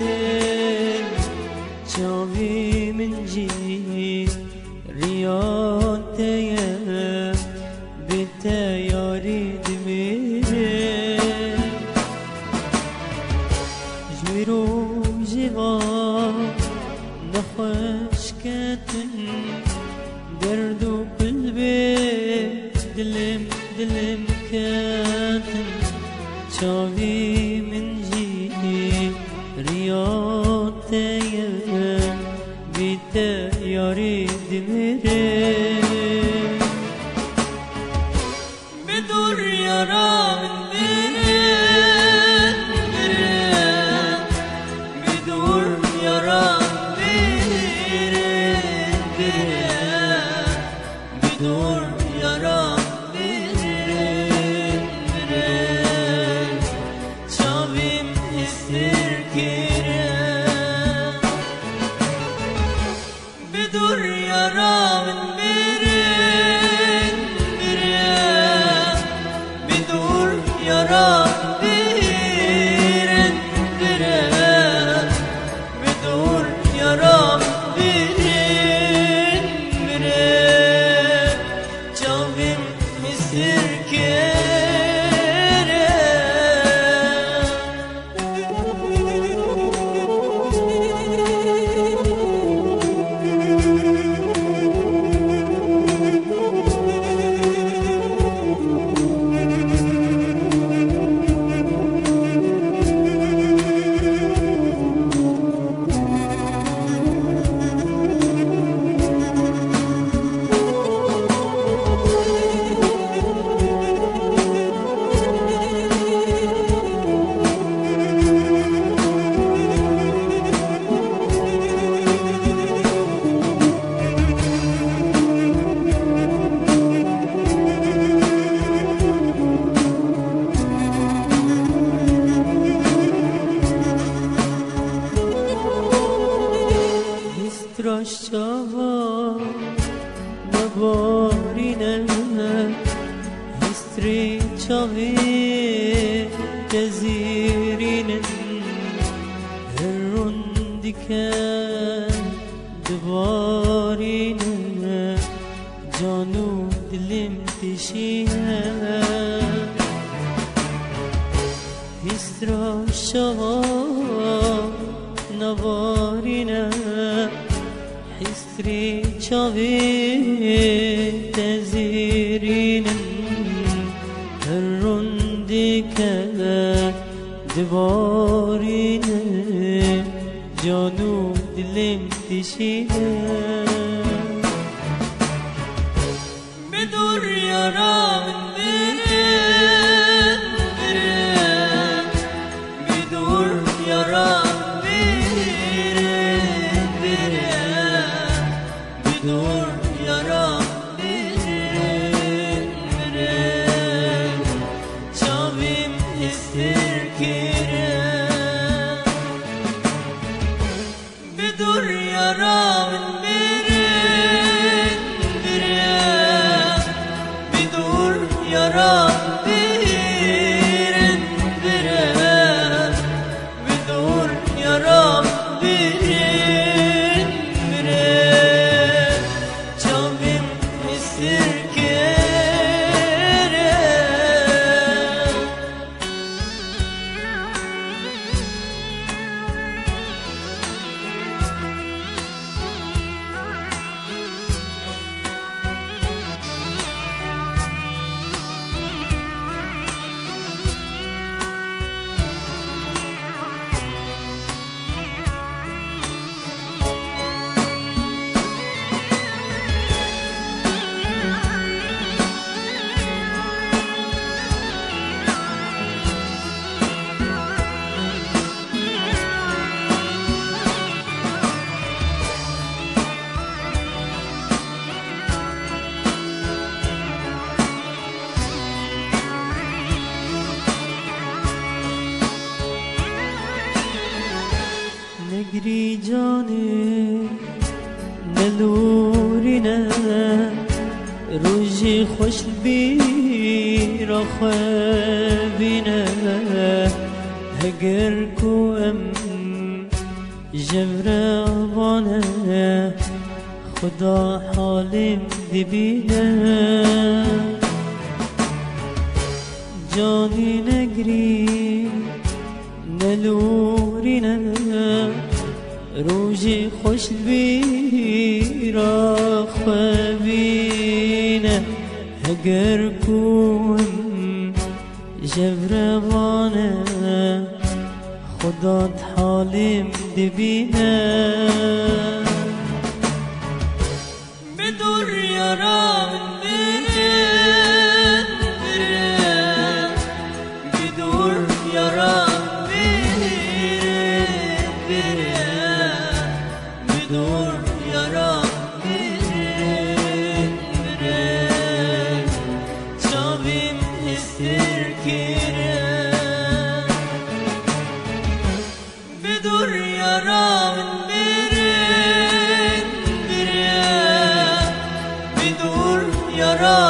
دل چاوی من جی ریان تیه به تیاری دمیره جویرو جوا نخوش کتن درد و قلبی دلم کتن چاوی من جی ریان تیه بیت یاری دمیره بدور یارا من میره بدور یارا میره بدور یارا بدور يارا من بيرن بيرن بدور يارا بيرن بيرن بدور يارا بيرن بيرن جامم مسر Trashava navarine histri chavi tezirine herundiken divarine canu dilim dişine histrashava navarine histri çavi tezirinin herundike divarine canu dilim dişine bedur yara min birin bedur yara بدور يارا بيرن بيرن شاويم استركيرن بدور يارا من بيرن بيرن بدور يارا بيرن بيرن بدور يارا بيرن نگری جانه نلورینه روزی خوش بی را خوابینه اگر کو ام جبرانه خدا حالم دبینه جانی نگری نلورینه روزی خوش بیرا خوابینه اگر کوم جبرانه خدا حالم دبینه بدور یارا من برن برن بدور یارا برن برن بدور یارا برن برن چاویم استر کرن بدور یارا من برن برن بدور یارا